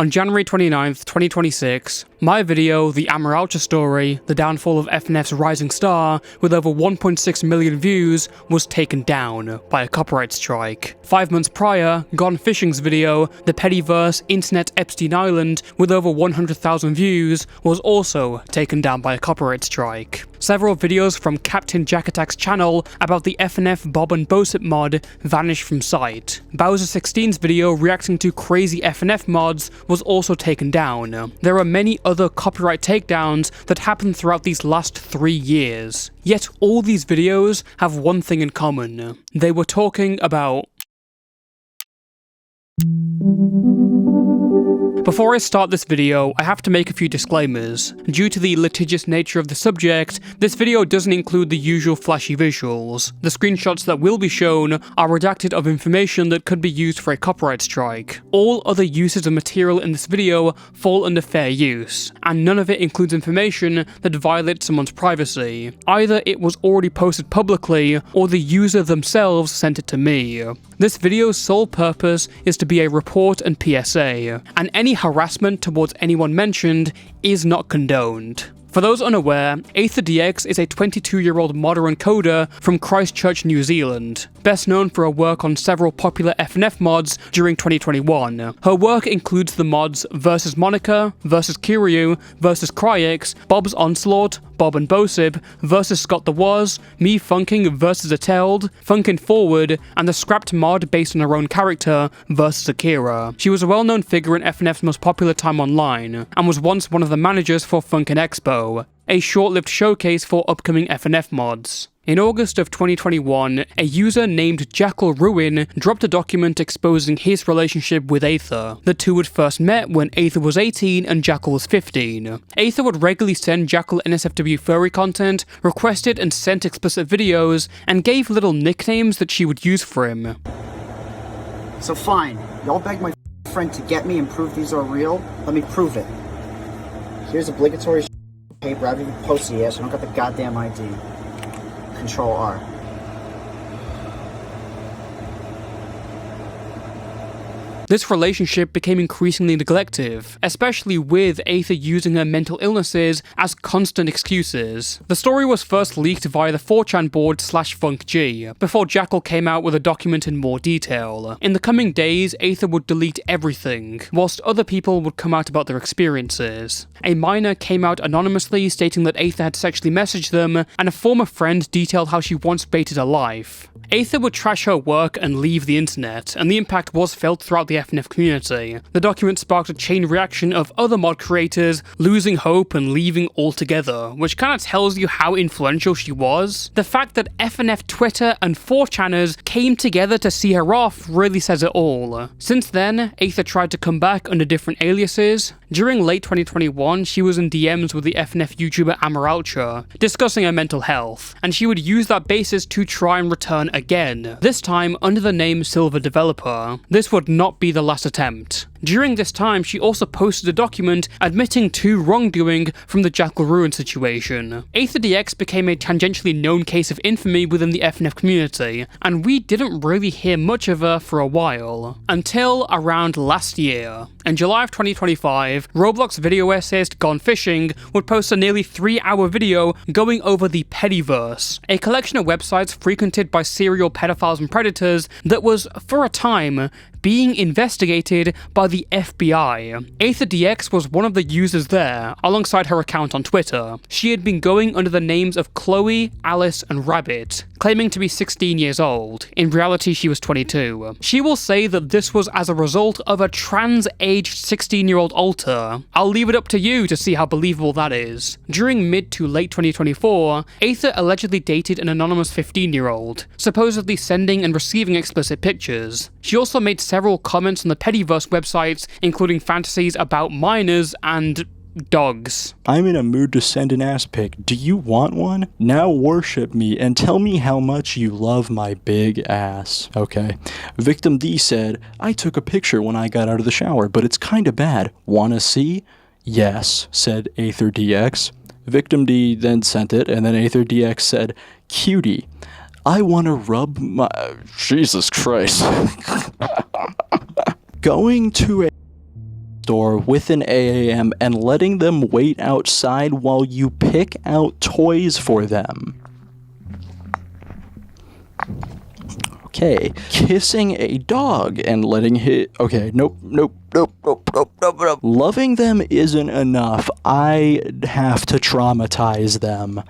On January 29th, 2026, my video, The Amaralcha Story, The Downfall of FNF's Rising Star, with over 1.6 million views, was taken down by a copyright strike. 5 months prior, Gone Fishing's video, The Pettyverse, Internet Epstein Island, with over 100,000 views, was also taken down by a copyright strike. Several videos from Captain Jack Attack's channel about the FNF Bob and Bosip mod vanished from sight. Bowser16's video reacting to crazy FNF mods was also taken down. There are many other copyright takedowns that happened throughout these last 3 years. Yet all these videos have one thing in common. They were talking about... Before I start this video, I have to make a few disclaimers. Due to the litigious nature of the subject, this video doesn't include the usual flashy visuals. The screenshots that will be shown are redacted of information that could be used for a copyright strike. All other uses of material in this video fall under fair use, and none of it includes information that violates someone's privacy. Either it was already posted publicly, or the user themselves sent it to me. This video's sole purpose is to be a report and PSA, and any harassment towards anyone mentioned is not condoned. For those unaware, Aether DX is a 22-year-old modder and coder from Christchurch, New Zealand, best known for her work on several popular FNF mods during 2021. Her work includes the mods Versus Monica, Versus Kiryu, Versus Cryx, Bob's Onslaught, Bob and Bosip, Versus Scott the Was, Me Funking Versus Ateld, Funkin' Forward, and the scrapped mod based on her own character, Versus Akira. She was a well-known figure in FNF's most popular time online, and was once one of the managers for Funkin' Expo, a short-lived showcase for upcoming FNF mods. In August of 2021, a user named Jackal Ruin dropped a document exposing his relationship with Aether. The two had first met when Aether was 18 and Jackal was 15. Aether would regularly send Jackal NSFW furry content, requested and sent explicit videos, and gave little nicknames that she would use for him. So fine, y'all begged my friend to get me and prove these are real? Let me prove it. Here's obligatory paper, I haven't even posted it yet, so I don't got the goddamn ID. Control R. This relationship became increasingly neglective, especially with Aether using her mental illnesses as constant excuses. The story was first leaked via the 4chan board /FunkG, before Jackal came out with a document in more detail. In the coming days, Aether would delete everything, whilst other people would come out about their experiences. A minor came out anonymously stating that Aether had sexually messaged them, and a former friend detailed how she once baited a life. Aether would trash her work and leave the internet, and the impact was felt throughout the FNF community. The document sparked a chain reaction of other mod creators losing hope and leaving altogether, which kinda tells you how influential she was. The fact that FNF Twitter and 4chaners came together to see her off really says it all. Since then, Aether tried to come back under different aliases. During late 2021, she was in DMs with the FNF YouTuber Amaralcha, discussing her mental health, and she would use that basis to try and return again, this time under the name Silver Developer. This would not be the last attempt. During this time, she also posted a document admitting to wrongdoing from the Jackal Ruin situation. Aether DX became a tangentially known case of infamy within the FNF community, and we didn't really hear much of her for a while. Until around last year. In July of 2025, Roblox video essayist Gone Fishing would post a nearly 3-hour video going over the Pettyverse, a collection of websites frequented by serial pedophiles and predators that was, for a time, being investigated by the FBI. Aether DX was one of the users there, alongside her account on Twitter. She had been going under the names of Chloe, Alice, and Rabbit, claiming to be 16 years old. In reality, she was 22. She will say that this was as a result of a trans-aged 16-year-old alter. I'll leave it up to you to see how believable that is. During mid to late 2024, Aether allegedly dated an anonymous 15-year-old, supposedly sending and receiving explicit pictures. She also made several comments on the Pettyverse websites, including fantasies about minors and dogs. I'm in a mood to send an ass pic. Do you want one? Now worship me and tell me how much you love my big ass. Okay. Victim D said, I took a picture when I got out of the shower, but it's kinda bad. Wanna see? Yes, said Aether DX. Victim D then sent it, and then Aether DX said, cutie. I wanna rub my... Jesus Christ. Going to a store with an AAM and letting them wait outside while you pick out toys for them. Okay, kissing a dog and letting nope. Loving them isn't enough. I have to traumatize them.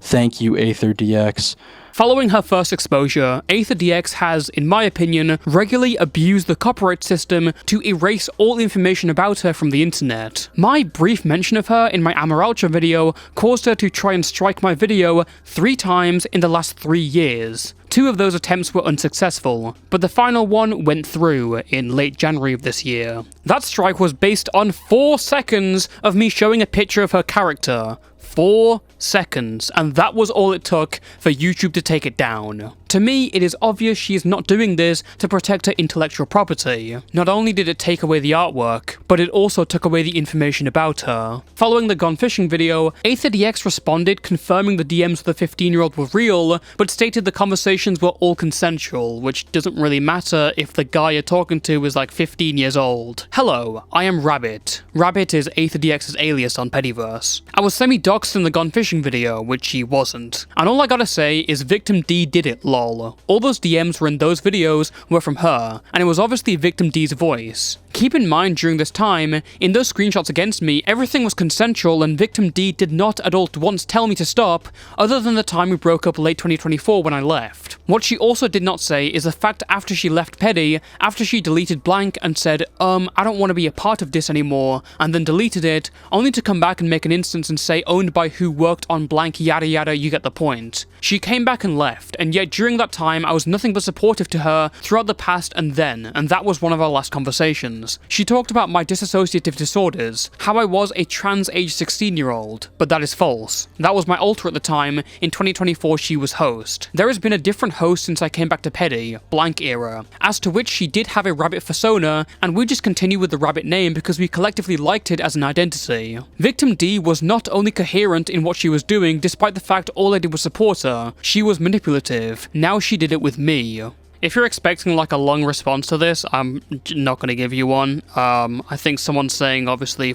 Thank you, Aether DX. Following her first exposure, Aether DX has, in my opinion, regularly abused the copyright system to erase all information about her from the internet. My brief mention of her in my Amaralcha video caused her to try and strike my video 3 times in the last 3 years. 2 of those attempts were unsuccessful, but the final one went through in late January of this year. That strike was based on 4 seconds of me showing a picture of her character. 4 seconds, and that was all it took for YouTube to take it down. To me, it is obvious she is not doing this to protect her intellectual property. Not only did it take away the artwork, but it also took away the information about her. Following the gone fishing video, AetherDX responded confirming the DMs of the 15-year-old were real, but stated the conversations were all consensual, which doesn't really matter if the guy you're talking to is like 15 years old. Hello, I am Rabbit. Rabbit is AetherDX's alias on Pettyverse. I was semi-doxed in the gone fishing video, which she wasn't. And all I gotta say is Victim D did it, lol. All those DMs were in those videos were from her, and it was obviously Victim D's voice. Keep in mind during this time, in those screenshots against me, everything was consensual and Victim D did not at all once tell me to stop, other than the time we broke up late 2024 when I left. What she also did not say is the fact after she left Petty, after she deleted blank and said, I don't want to be a part of this anymore, and then deleted it, only to come back and make an instance and say owned by who worked on blank yada yada, you get the point. She came back and left, and yet during that time I was nothing but supportive to her throughout the past and then, and that was one of our last conversations. She talked about my dissociative disorders, how I was a trans-age 16-year-old, but that is false. That was my alter at the time. In 2024 she was host. There has been a different host since I came back to Petty, blank era, as to which she did have a rabbit persona, and we just continue with the rabbit name because we collectively liked it as an identity. Victim D was not only coherent in what she was doing, despite the fact all I did was support her, she was manipulative. Now she did it with me. If you're expecting like a long response to this, I'm not going to give you one. I think someone obviously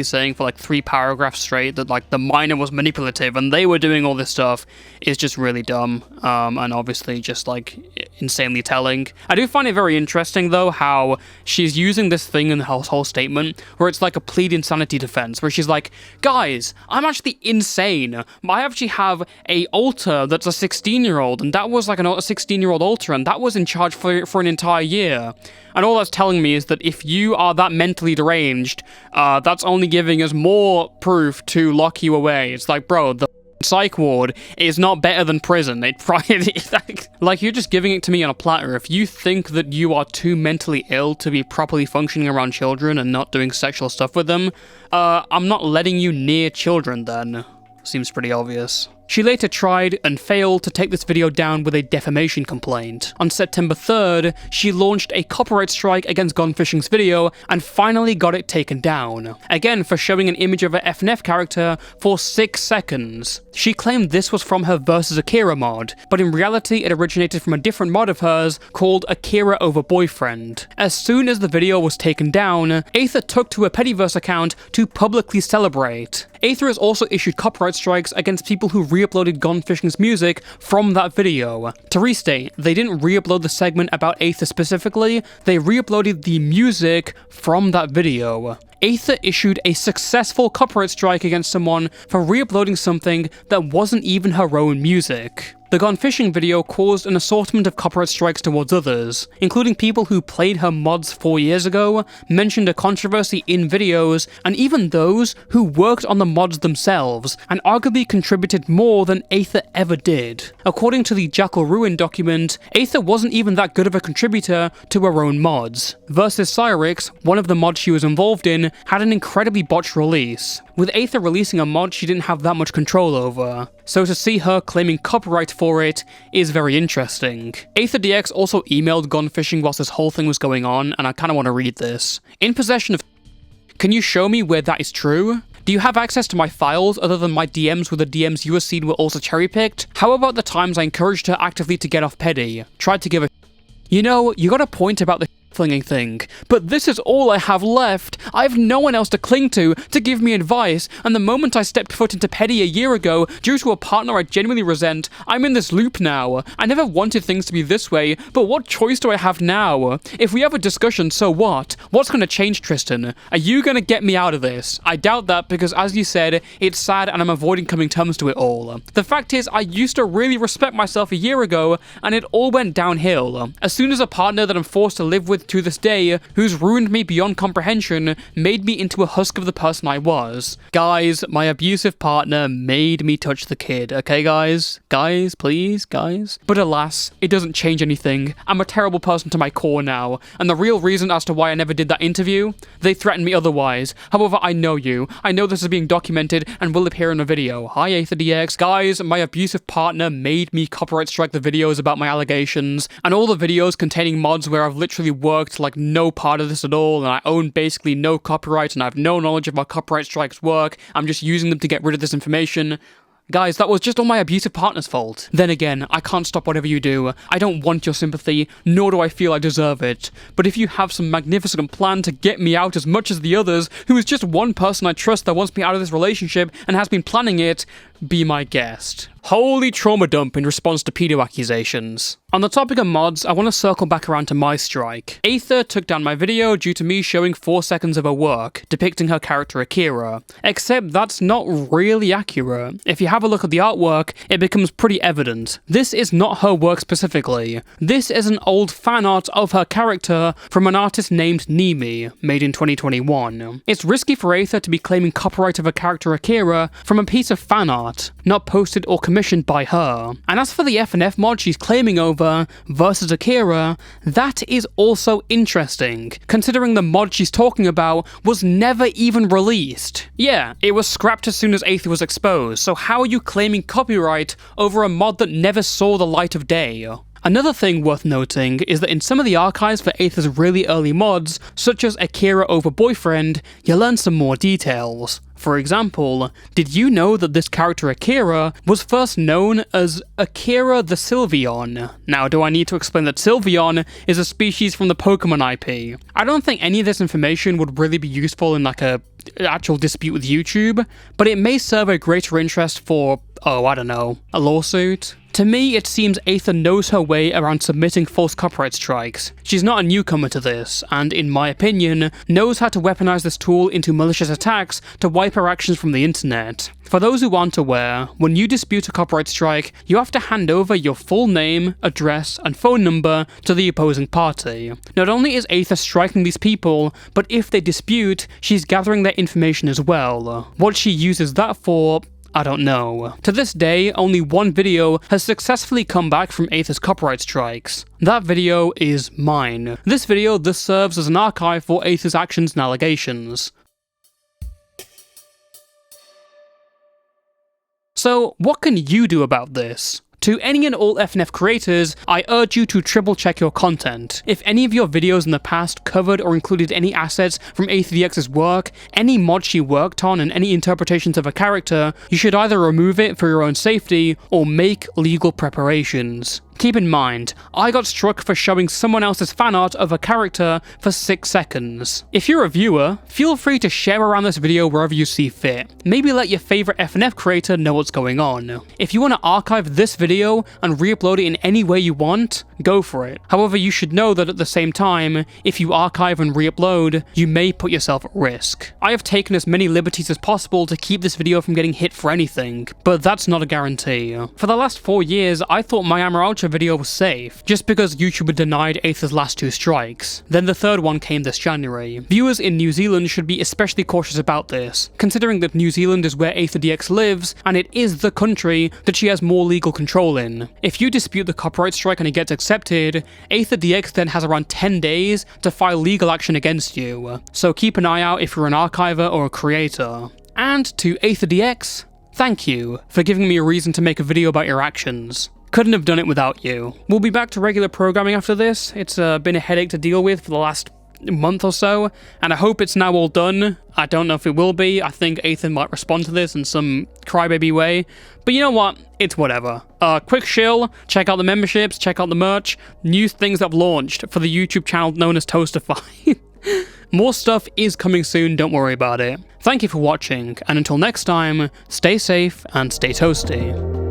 saying for like 3 paragraphs straight that like the minor was manipulative and they were doing all this stuff is just really dumb, and obviously just like insanely telling. I do find it very interesting though how she's using this thing in the whole statement where it's like a plead insanity defense, where she's like, guys, I'm actually insane. I actually have a alter that's a 16-year-old, and that was like a 16-year-old alter, and that was in charge for an entire year. And all that's telling me is that if you are that mentally deranged, that's only giving us more proof to lock you away. It's like, bro, the psych ward is not better than prison. Like, you're just giving it to me on a platter. If you think that you are too mentally ill to be properly functioning around children and not doing sexual stuff with them, I'm not letting you near children then. Seems pretty obvious. She later tried and failed to take this video down with a defamation complaint. On September 3rd, she launched a copyright strike against Gone Fishing's video and finally got it taken down. Again, for showing an image of an FNF character for 6 seconds. She claimed this was from her Versus Akira mod, but in reality it originated from a different mod of hers called Akira Over Boyfriend. As soon as the video was taken down, Aether took to her Pettyverse account to publicly celebrate. Aether has also issued copyright strikes against people who re-uploaded Gone Fishing's music from that video. To restate, they didn't re-upload the segment about Aether specifically, they re-uploaded the music from that video. Aether issued a successful copyright strike against someone for re-uploading something that wasn't even her own music. The Gone Fishing video caused an assortment of copyright strikes towards others, including people who played her mods 4 years ago, mentioned a controversy in videos, and even those who worked on the mods themselves, and arguably contributed more than Aether ever did. According to the Jackal Ruin document, Aether wasn't even that good of a contributor to her own mods. Versus Cyrix, one of the mods she was involved in, had an incredibly botched release. With Aether releasing a mod she didn't have that much control over, so to see her claiming copyright for it is very interesting. Aether DX also emailed Gone Fishing whilst this whole thing was going on, and I kinda want to read this. In possession of... Can you show me where that is true? Do you have access to my files other than my DMs where the DMs you have seen were also cherry-picked? How about the times I encouraged her actively to get off Petty? Tried to give a... You know, you got a point about the flinging thing. But this is all I have left. I have no one else to cling to give me advice, and the moment I stepped foot into Petty a year ago, due to a partner I genuinely resent, I'm in this loop now. I never wanted things to be this way, but what choice do I have now? If we have a discussion, so what? What's gonna change, Tristan? Are you gonna get me out of this? I doubt that, because as you said, it's sad and I'm avoiding coming to terms to it all. The fact is, I used to really respect myself a year ago, and it all went downhill. As soon as a partner that I'm forced to live with to this day, who's ruined me beyond comprehension, made me into a husk of the person I was. Guys, my abusive partner made me touch the kid, okay guys? Guys, please, guys? But alas, it doesn't change anything. I'm a terrible person to my core now, and the real reason as to why I never did that interview? They threatened me otherwise. However, I know you. I know this is being documented and will appear in a video. Hi Aether DX. Guys, my abusive partner made me copyright strike the videos about my allegations, and all the videos containing mods where I've literally worked like no part of this at all, and I own basically no copyright, and I have no knowledge of how copyright strikes work. I'm just using them to get rid of this information. Guys, that was just all my abusive partner's fault. Then again, I can't stop whatever you do. I don't want your sympathy, nor do I feel I deserve it. But if you have some magnificent plan to get me out as much as the others, who is just one person I trust that wants me out of this relationship and has been planning it, be my guest. Holy trauma dump in response to pedo accusations. On the topic of mods, I want to circle back around to my strike. Aether took down my video due to me showing 4 seconds of her work, depicting her character Akira. Except that's not really accurate. If you have a look at the artwork, it becomes pretty evident. This is not her work specifically. This is an old fan art of her character from an artist named Nimi, made in 2021. It's risky for Aether to be claiming copyright of her character Akira from a piece of fan art, not posted or commissioned by her. And as for the FNF mod she's claiming over versus Akira, that is also interesting, considering the mod she's talking about was never even released. Yeah, it was scrapped as soon as Aether was exposed, so how are you claiming copyright over a mod that never saw the light of day? Another thing worth noting is that in some of the archives for Aether's really early mods, such as Akira over Boyfriend, you learn some more details. For example, did you know that this character Akira was first known as Akira the Sylveon? Now, do I need to explain that Sylveon is a species from the Pokemon IP? I don't think any of this information would really be useful in like a actual dispute with YouTube, but it may serve a greater interest for, oh, I don't know, a lawsuit? To me, it seems Aether knows her way around submitting false copyright strikes. She's not a newcomer to this, and in my opinion, knows how to weaponize this tool into malicious attacks to wipe her actions from the internet. For those who aren't aware, when you dispute a copyright strike, you have to hand over your full name, address, and phone number to the opposing party. Not only is Aether striking these people, but if they dispute, she's gathering their information as well. What she uses that for, I don't know. To this day, only one video has successfully come back from Aether's copyright strikes. That video is mine. This video thus serves as an archive for Aether's actions and allegations. So, what can you do about this? To any and all FNF creators, I urge you to triple check your content. If any of your videos in the past covered or included any assets from AetherDX's work, any mod she worked on, and any interpretations of a character, you should either remove it for your own safety or make legal preparations. Keep in mind, I got struck for showing someone else's fan art of a character for 6 seconds. If you're a viewer, feel free to share around this video wherever you see fit. Maybe let your favorite FNF creator know what's going on. If you want to archive this video and re-upload it in any way you want, go for it. However, you should know that at the same time, if you archive and re-upload, you may put yourself at risk. I have taken as many liberties as possible to keep this video from getting hit for anything, but that's not a guarantee. For the last 4 years, I thought my Amaralcha video was safe, just because YouTube had denied Aether's last 2 strikes. Then the third one came this January. Viewers in New Zealand should be especially cautious about this, considering that New Zealand is where Aether DX lives, and it is the country that she has more legal control in. If you dispute the copyright strike and it gets accepted, Aether DX then has around 10 days to file legal action against you, so keep an eye out if you're an archiver or a creator. And to Aether DX, thank you for giving me a reason to make a video about your actions. Couldn't have done it without you. We'll be back to regular programming after this. It's been a headache to deal with for the last month or so, and I hope it's now all done. I don't know if it will be. I think Aether might respond to this in some crybaby way, but you know what? It's whatever. Quick shill, check out the memberships, check out the merch, new things that have launched for the YouTube channel known as Toastify. More stuff is coming soon, don't worry about it. Thank you for watching, and until next time, stay safe and stay toasty.